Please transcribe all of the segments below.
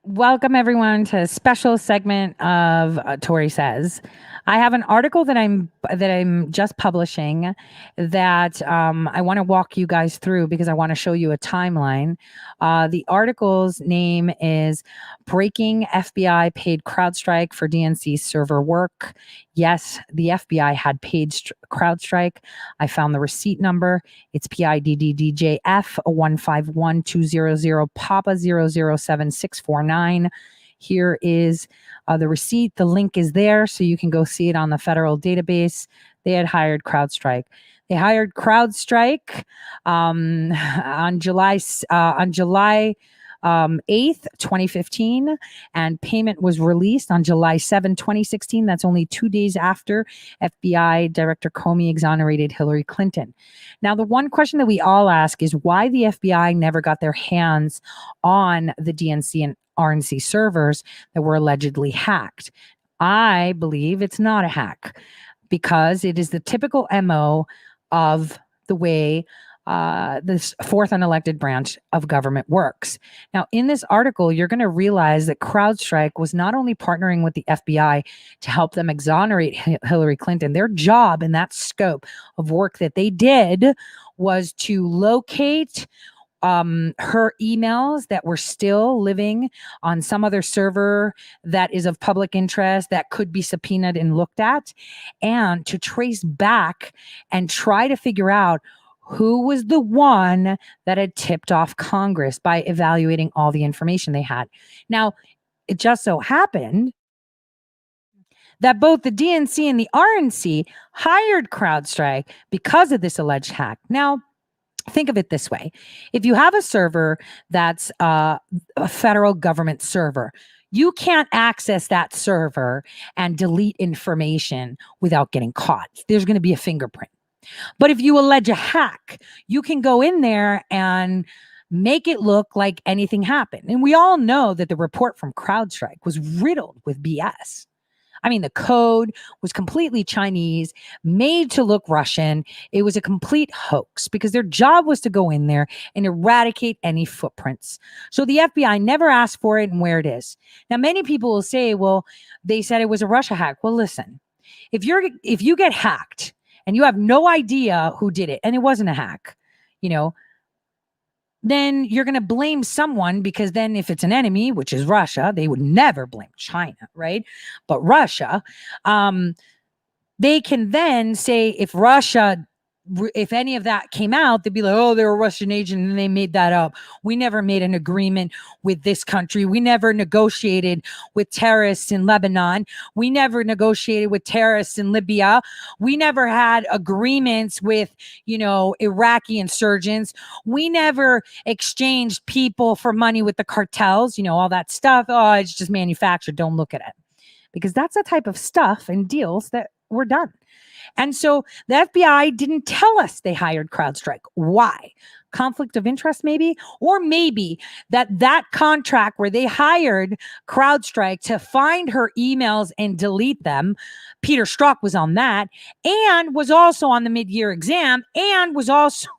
Welcome everyone to a special segment of Tori Says. I have an article that I'm just publishing that I want to walk you guys through because I want to show you a timeline. The article's name is "Breaking FBI Paid CrowdStrike for DNC Server Work." Yes, the FBI had paid CrowdStrike. I found the receipt number. It's PIDDDJF 151200 Papa 007649. Here is the receipt. The link is there, so you can go see it on the federal database. They had hired CrowdStrike. They hired CrowdStrike on July 8th, 2015, and payment was released on July 7, 2016. That's only 2 days after FBI Director Comey exonerated Hillary Clinton. Now, the one question that we all ask is why the FBI never got their hands on the DNC and RNC servers that were allegedly hacked. I believe it's not a hack because it is the typical MO of the way this fourth unelected branch of government works. Now, in this article, you're going to realize that CrowdStrike was not only partnering with the FBI to help them exonerate Hillary Clinton, their job in that scope of work that they did was to locate her emails that were still living on some other server that is of public interest that could be subpoenaed and looked at, and to trace back and try to figure out who was the one that had tipped off Congress by evaluating all the information they had. Now, it just so happened that both the DNC and the RNC hired CrowdStrike because of this alleged hack. Now, think of it this way. If you have a server that's a federal government server, you can't access that server and delete information without getting caught. There's going to be a fingerprint. But if you allege a hack, you can go in there and make it look like anything happened. And we all know that the report from CrowdStrike was riddled with BS. I mean, the code was completely Chinese, made to look Russian. It was a complete hoax because their job was to go in there and eradicate any footprints. So the FBI never asked for it and where it is. Now, many people will say, well, they said it was a Russia hack. Well, listen, if you get hacked and you have no idea who did it, and it wasn't a hack, then you're going to blame someone, because then if it's an enemy, which is Russia, they would never blame China, right? But Russia, they can then say if any of that came out, they'd be like, oh, they're a Russian agent and they made that up. We never made an agreement with this country. We never negotiated with terrorists in Lebanon. We never negotiated with terrorists in Libya. We never had agreements with, Iraqi insurgents. We never exchanged people for money with the cartels, all that stuff. Oh, it's just manufactured. Don't look at it. Because that's the type of stuff and deals that were done. And so the FBI didn't tell us they hired CrowdStrike. Why? Conflict of interest, maybe? Or maybe that contract where they hired CrowdStrike to find her emails and delete them, Peter Strzok was on that, and was also on the mid-year exam, and was also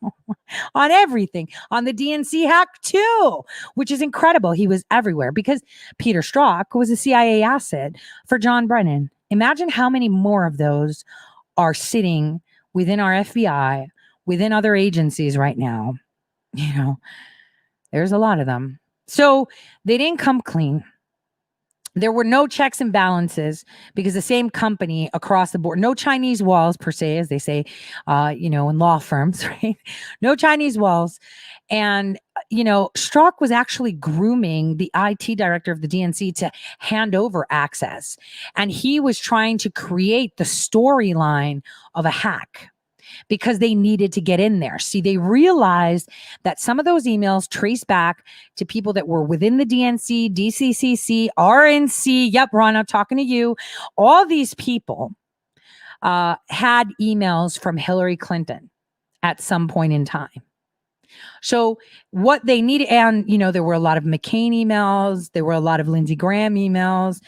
on everything, on the DNC hack too, which is incredible. He was everywhere because Peter Strzok was a CIA asset for John Brennan. Imagine how many more of those are sitting within our FBI, within other agencies right now. There's a lot of them. So they didn't come clean. There were no checks and balances because the same company across the board, no Chinese walls per se, as they say, in law firms, right? No Chinese walls. And, Strzok was actually grooming the IT director of the DNC to hand over access. And he was trying to create the storyline of a hack because they needed to get in there. See, they realized that some of those emails trace back to people that were within the DNC, DCCC, RNC. Yep, Ron, I'm talking to you. All these people had emails from Hillary Clinton at some point in time. So what they needed, and, there were a lot of McCain emails. There were a lot of Lindsey Graham emails.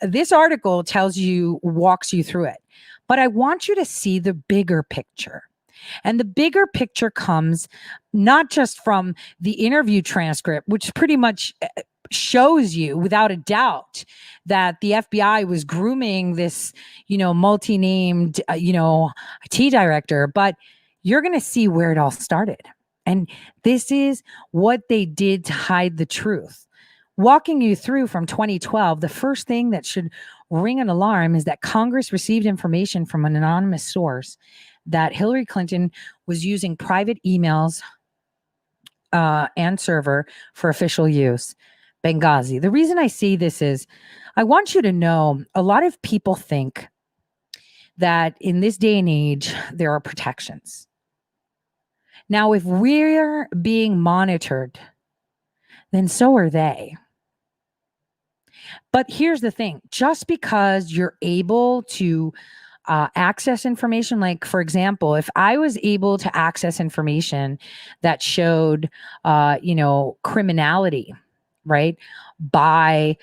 This article walks you through it. But I want you to see the bigger picture. And the bigger picture comes not just from the interview transcript, which pretty much shows you without a doubt that the FBI was grooming this, multi-named, IT director, but you're going to see where it all started. And this is what they did to hide the truth. Walking you through from 2012, the first thing that should ring an alarm is that Congress received information from an anonymous source that Hillary Clinton was using private emails and server for official use. Benghazi. The reason I say this is I want you to know a lot of people think that in this day and age, there are protections. Now, if we're being monitored, then so are they. But here's the thing, just because you're able to access information, like for example, if I was able to access information that showed, criminality, right, by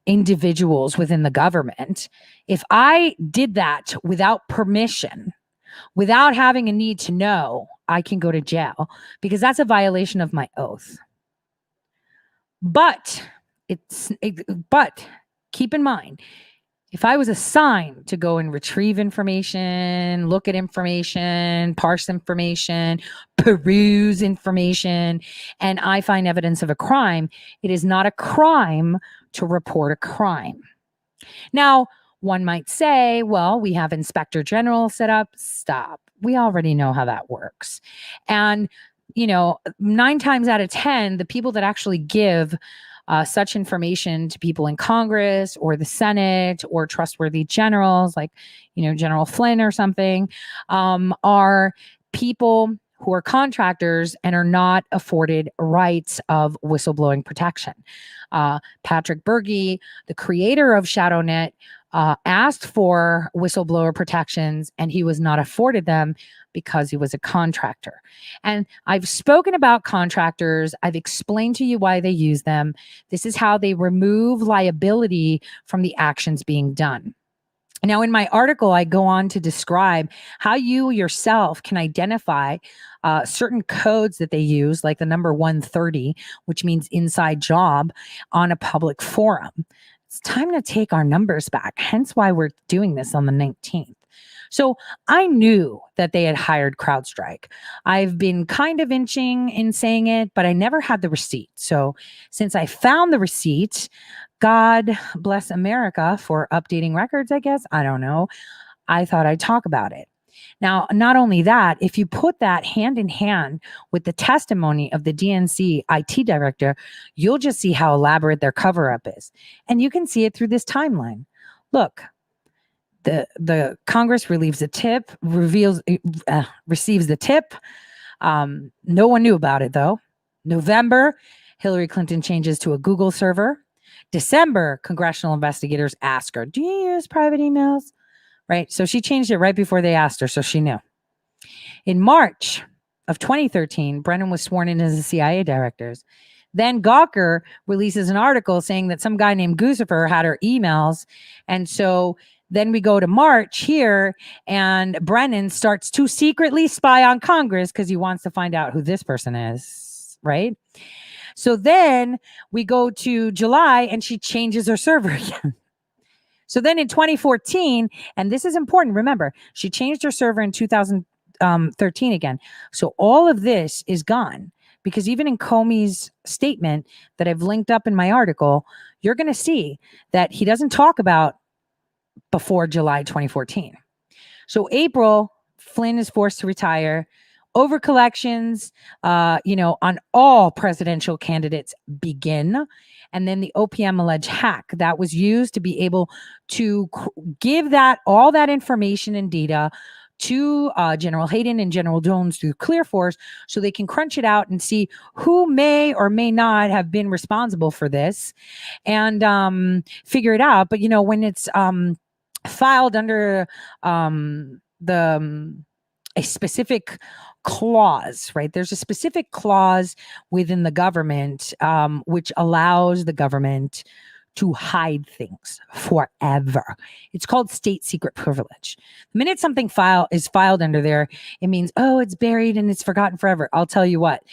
individuals within the government, if I did that without permission, without having a need to know, I can go to jail because that's a violation of my oath. But keep in mind, if I was assigned to go and retrieve information, look at information, parse information, peruse information, and I find evidence of a crime, it is not a crime to report a crime. Now, one might say, well, we have Inspector General set up. Stop. We already know how that works. And, 9 times out of 10, the people that actually give such information to people in Congress or the Senate or trustworthy generals like, General Flynn or something, are people who are contractors and are not afforded rights of whistleblowing protection. Patrick Berge, the creator of ShadowNet, asked for whistleblower protections and he was not afforded them because he was a contractor. And I've spoken about contractors. I've explained to you why they use them. This is how they remove liability from the actions being done. Now, in my article, I go on to describe how you yourself can identify certain codes that they use, like the number 130, which means inside job, on a public forum. It's time to take our numbers back, hence why we're doing this on the 19th. So I knew that they had hired CrowdStrike. I've been kind of inching in saying it, but I never had the receipt. So since I found the receipt, God bless America for updating records, I guess. I don't know. I thought I'd talk about it. Now, not only that, if you put that hand in hand with the testimony of the DNC IT director, you'll just see how elaborate their cover-up is. And you can see it through this timeline. Look, the Congress receives the tip. No one knew about it, though. November, Hillary Clinton changes to a Google server. December, congressional investigators ask her, do you use private emails? Right? So she changed it right before they asked her, so she knew. In March of 2013, Brennan was sworn in as the CIA directors. Then Gawker releases an article saying that some guy named Guccifer had her emails. And so then we go to March here, and Brennan starts to secretly spy on Congress because he wants to find out who this person is, right? So then we go to July, and she changes her server again. So then in 2014, and this is important, remember, she changed her server in 2013 again. So all of this is gone because even in Comey's statement that I've linked up in my article, you're going to see that he doesn't talk about before July 2014. So April, Flynn is forced to retire. Over collections, on all presidential candidates begin. And then the OPM alleged hack that was used to be able to give all that information and data to General Hayden and General Jones through ClearForce so they can crunch it out and see who may or may not have been responsible for this and figure it out. But, when it's filed under a specific clause, right? There's a specific clause within the government which allows the government to hide things forever. It's called state secret privilege. The minute something is filed under there, it means, oh, it's buried and it's forgotten forever. I'll tell you what,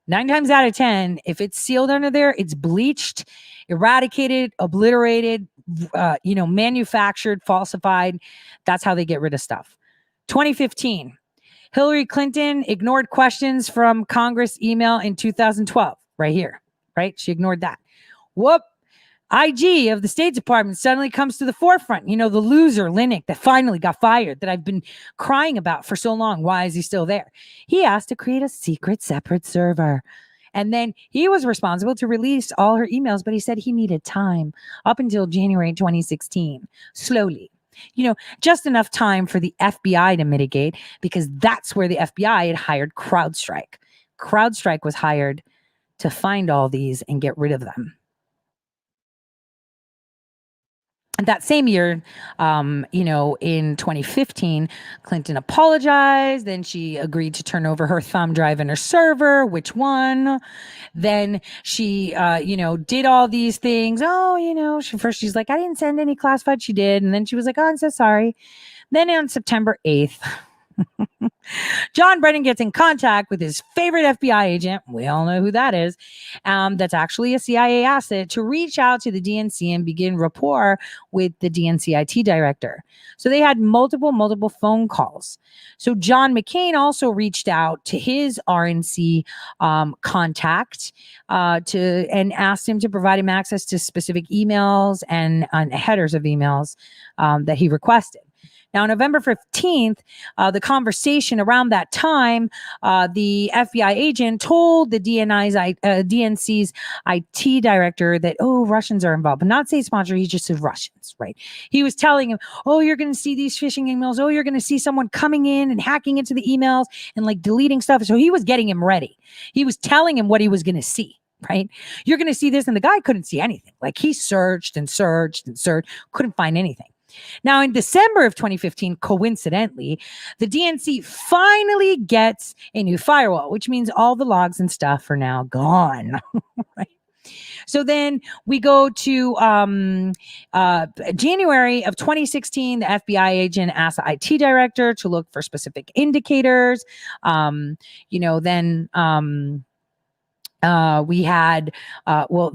9 times out of 10, if it's sealed under there, it's bleached, eradicated, obliterated, manufactured, falsified. That's how they get rid of stuff. 2015, Hillary Clinton ignored questions from Congress email in 2012. Right here, right? She ignored that. Whoop. IG of the State Department suddenly comes to the forefront. The loser, Linnick, that finally got fired, that I've been crying about for so long. Why is he still there? He asked to create a secret, separate server. And then he was responsible to release all her emails, but he said he needed time up until January 2016, slowly. Just enough time for the FBI to mitigate, because that's where the FBI had hired CrowdStrike. CrowdStrike was hired to find all these and get rid of them. And that same year, in 2015, Clinton apologized. Then she agreed to turn over her thumb drive and her server. Which one? Then she, did all these things. First she's like, I didn't send any classified. She did. And then she was like, oh, I'm so sorry. Then on September 8th, John Brennan gets in contact with his favorite FBI agent. We all know who that is. That's actually a CIA asset, to reach out to the DNC and begin rapport with the DNC IT director. So they had multiple phone calls. So John McCain also reached out to his RNC contact and asked him to provide him access to specific emails and headers of emails that he requested. Now, November 15th, the conversation around that time, the FBI agent told the DNC's IT director that, Russians are involved, but not state sponsor. He just said Russians, right? He was telling him, you're going to see these phishing emails. You're going to see someone coming in and hacking into the emails and like deleting stuff. So he was getting him ready. He was telling him what he was going to see. Right? You're going to see this. And the guy couldn't see anything. Like, he searched and searched and searched, couldn't find anything. Now, in December of 2015, coincidentally, the DNC finally gets a new firewall, which means all the logs and stuff are now gone. Right? So then we go to January of 2016. The FBI agent asked the IT director to look for specific indicators. We had,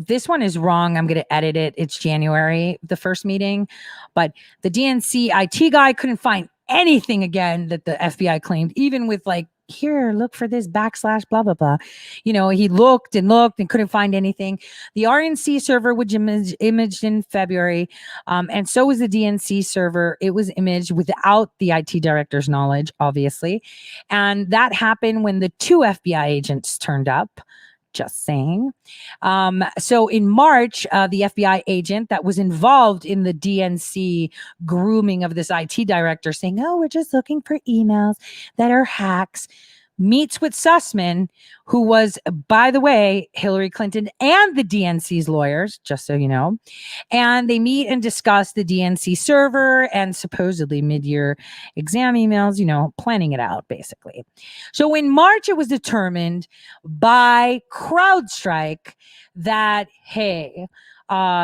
this one is wrong. I'm going to edit it. It's January, the first meeting, but the DNC IT guy couldn't find anything again that the FBI claimed, even with like, here, look for this / blah, blah, blah. He looked and couldn't find anything. The RNC server was imaged in February. And so was the DNC server. It was imaged without the IT director's knowledge, obviously. And that happened when the 2 FBI agents turned up. Just saying. So in March, the FBI agent that was involved in the DNC grooming of this IT director, saying, we're just looking for emails that are hacks, meets with Sussman, who was, by the way, Hillary Clinton and the DNC's lawyers, just so you know. And they meet and discuss the DNC server and supposedly mid-year exam emails, planning it out, basically. So in March, it was determined by CrowdStrike that, hey,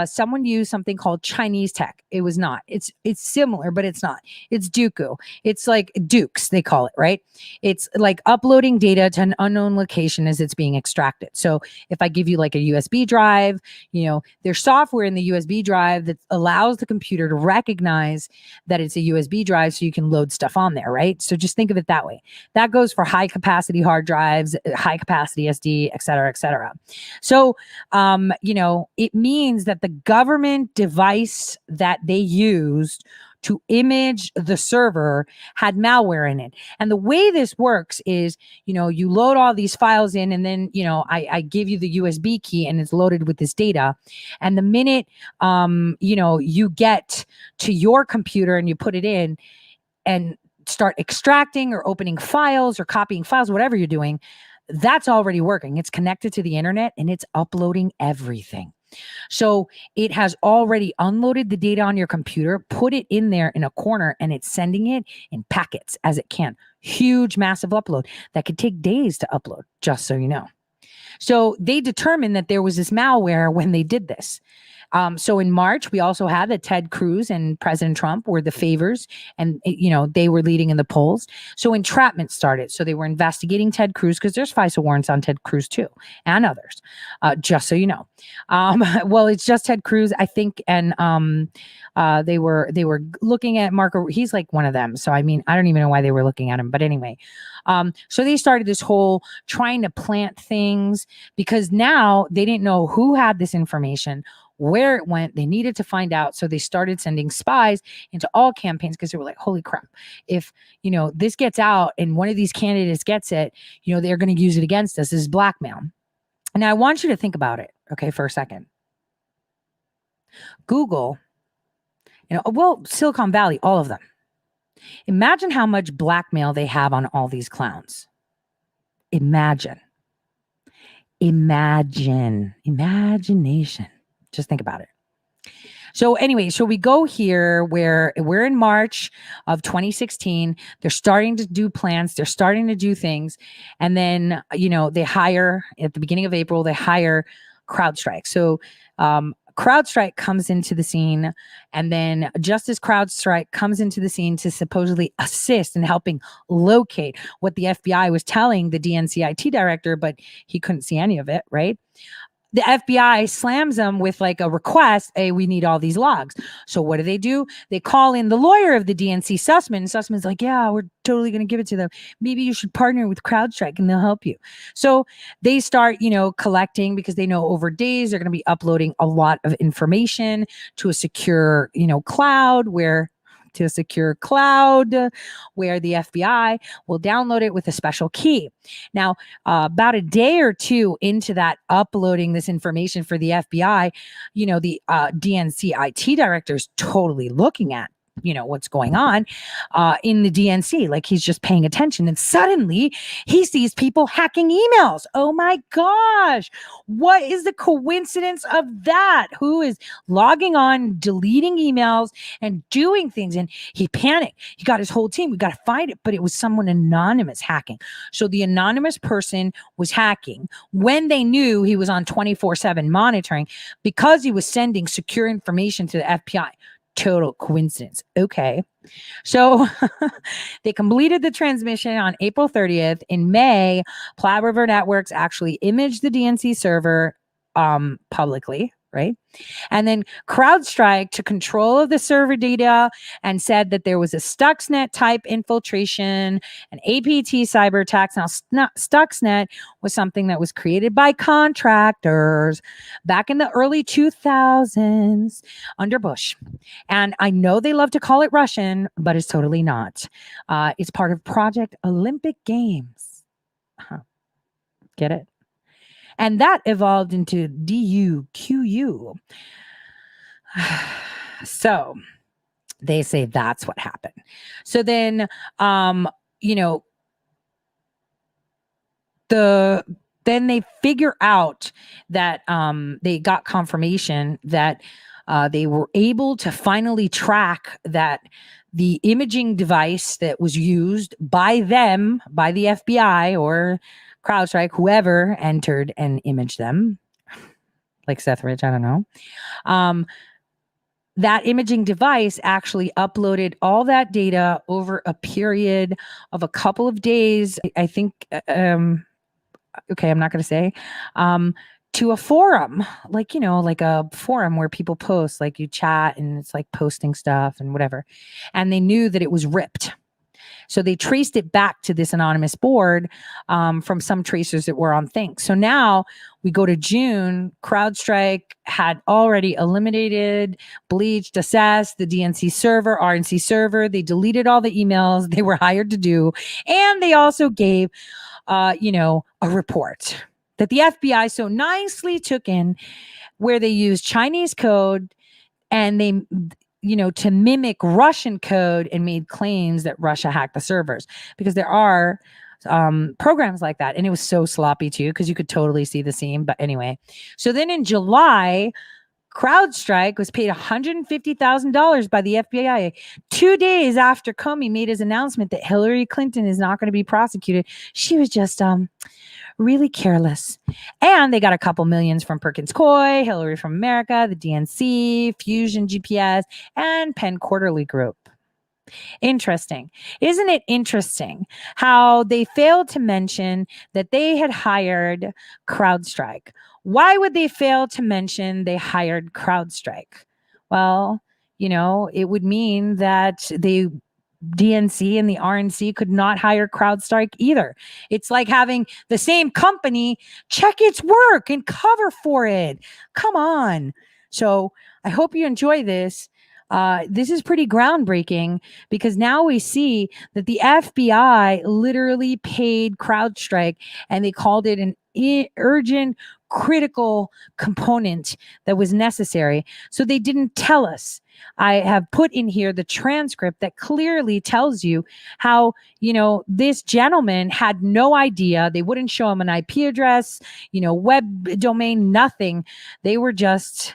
someone used something called Chinese tech. It was not. It's similar, but it's not. It's Dooku. It's like Dukes, they call it, right? It's like uploading data to an unknown location as it's being extracted. So if I give you like a USB drive, there's software in the USB drive that allows the computer to recognize that it's a USB drive so you can load stuff on there, right? So just think of it that way. That goes for high capacity hard drives, high capacity SD, et cetera, et cetera. So, it means that the government device that they used to image the server had malware in it. And the way this works is, you load all these files in, and then, I give you the USB key and it's loaded with this data. And the minute, you get to your computer and you put it in and start extracting or opening files or copying files, whatever you're doing, that's already working. It's connected to the internet and it's uploading everything. So it has already unloaded the data on your computer, put it in there in a corner, and it's sending it in packets as it can. Huge, massive upload that could take days to upload, just so you know. So they determined that there was this malware when they did this. So in March, we also had that Ted Cruz and President Trump were the favors, and they were leading in the polls. So entrapment started. So they were investigating Ted Cruz because there's FISA warrants on Ted Cruz too, and others. Just so you know. Well, it's just Ted Cruz, I think, and they were looking at Marco. He's like one of them. So I mean, I don't even know why they were looking at him, but anyway. So they started this whole trying to plant things because now they didn't know who had this information, where it went. They needed to find out. So they started sending spies into all campaigns because they were like, holy crap, if, this gets out and one of these candidates gets it, they're going to use it against us as blackmail. Now I want you to think about it, okay, for a second. Google, Silicon Valley, all of them. Imagine how much blackmail they have on all these clowns. Imagination. Just think about it. So anyway, so we go here where we're in March of 2016. They're starting to do plans. They're starting to do things. And then, they hire at the beginning of April, they hire CrowdStrike. So CrowdStrike comes into the scene, and then just as CrowdStrike comes into the scene to supposedly assist in helping locate what the FBI was telling the DNC IT director, but he couldn't see any of it, right? The FBI slams them with like a request, hey, we need all these logs. So what do? They call in the lawyer of the DNC, Sussman, and Sussman's like, yeah, we're totally going to give it to them. Maybe you should partner with CrowdStrike and they'll help you. So they start, collecting because they know over days they're going to be uploading a lot of information to a secure, cloud where the FBI will download it with a special key. Now, about a day or two into that uploading this information for the FBI, the DNC IT director is totally looking at what's going on in the DNC, like he's just paying attention, and suddenly he sees people hacking emails. Oh my gosh, what is the coincidence of that? Who is logging on, deleting emails and doing things? And he panicked. He got his whole team, we got to find it, but it was someone anonymous hacking. So the anonymous person was hacking when they knew he was on 24/7 monitoring because he was sending secure information to the FBI. Total coincidence. Okay. So they completed the transmission on April 30th. In May, Plaid River Networks actually imaged the DNC server publicly, right? And then CrowdStrike took control of the server data and said that there was a Stuxnet type infiltration, an APT cyber attacks. Now, Stuxnet was something that was created by contractors back in the early 2000s under Bush. And I know they love to call it Russian, but it's totally not. It's part of Project Olympic Games. Get it? And that evolved into DUQU. So they say that's what happened. So then, then they figure out that they got confirmation that they were able to finally track that the imaging device that was used by them, by the FBI or CrowdStrike, whoever entered and imaged them, like Seth Rich, I don't know. That imaging device actually uploaded all that data over a period of a couple of days. I think, okay, I'm not going to say, to a forum, like a forum where people post, like you chat and it's like posting stuff and whatever. And they knew that it was ripped. So they traced it back to this anonymous board from some tracers that were on Think. So now we go to June. CrowdStrike had already eliminated, bleached, assessed the DNC server, RNC server. They deleted all the emails they were hired to do. And they also gave, a report that the FBI so nicely took in where they used Chinese code and they to mimic Russian code and made claims that Russia hacked the servers, because there are programs like that. And it was so sloppy too, because you could totally see the seam. But anyway, so then in July, CrowdStrike was paid $150,000 by the FBI 2 days after Comey made his announcement that Hillary Clinton is not going to be prosecuted. She was just really careless. And they got a couple millions from Perkins Coie, Hillary from America, the DNC, Fusion GPS, and Penn Quarterly Group. Interesting. Isn't it interesting how they failed to mention that they had hired CrowdStrike? Why would they fail to mention they hired CrowdStrike? Well, it would mean that the DNC and the RNC could not hire CrowdStrike either. It's like having the same company check its work and cover for it. Come on. So I hope you enjoy this. This is pretty groundbreaking because now we see that the FBI literally paid CrowdStrike and they called it an urgent, critical component that was necessary. So they didn't tell us. I have put in here the transcript that clearly tells you how, this gentleman had no idea. They wouldn't show him an IP address, web domain, nothing. They were just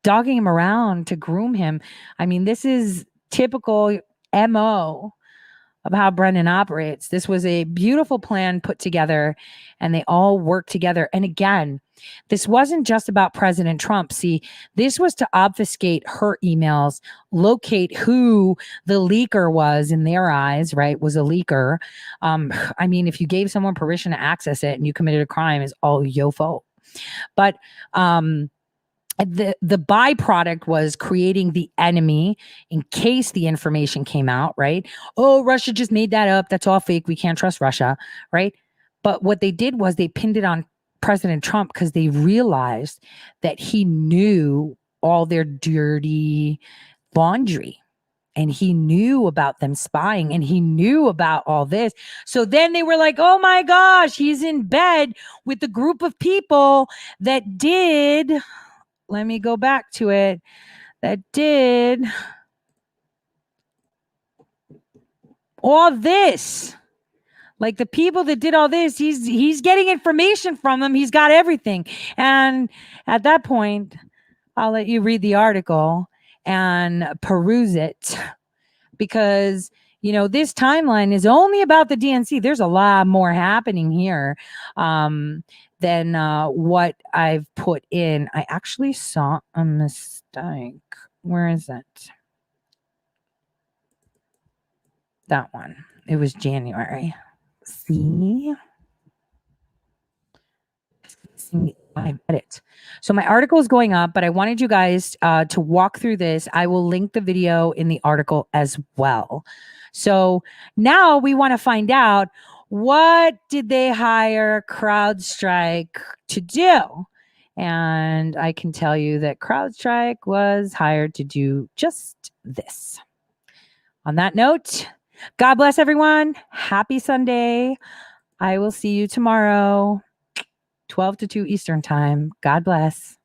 dogging him around to groom him. I mean, this is typical MO of how Brendan operates. This was a beautiful plan put together and they all worked together. And again, this wasn't just about President Trump. See, this was to obfuscate her emails, locate who the leaker was in their eyes, right? Was a leaker. I mean, if you gave someone permission to access it and you committed a crime, is all your fault. But the byproduct was creating the enemy in case the information came out, right? Oh, Russia just made that up. That's all fake. We can't trust Russia, right? But what they did was they pinned it on President Trump because they realized that he knew all their dirty laundry and he knew about them spying and he knew about all this. So then they were like, oh my gosh, he's in bed with the group of people that did... Let me go back to it. That did all this. Like the people that did all this, he's getting information from them. He's got everything. And at that point, I'll let you read the article and peruse it because this timeline is only about the DNC. There's a lot more happening here than what I've put in. I actually saw a mistake. Where is it? That one. It was January. See? I edit. So my article is going up, but I wanted you guys to walk through this. I will link the video in the article as well. So now we want to find out, what did they hire CrowdStrike to do? And I can tell you that CrowdStrike was hired to do just this. On that note, God bless everyone. Happy Sunday. I will see you tomorrow, 12 to 2 Eastern time. God bless.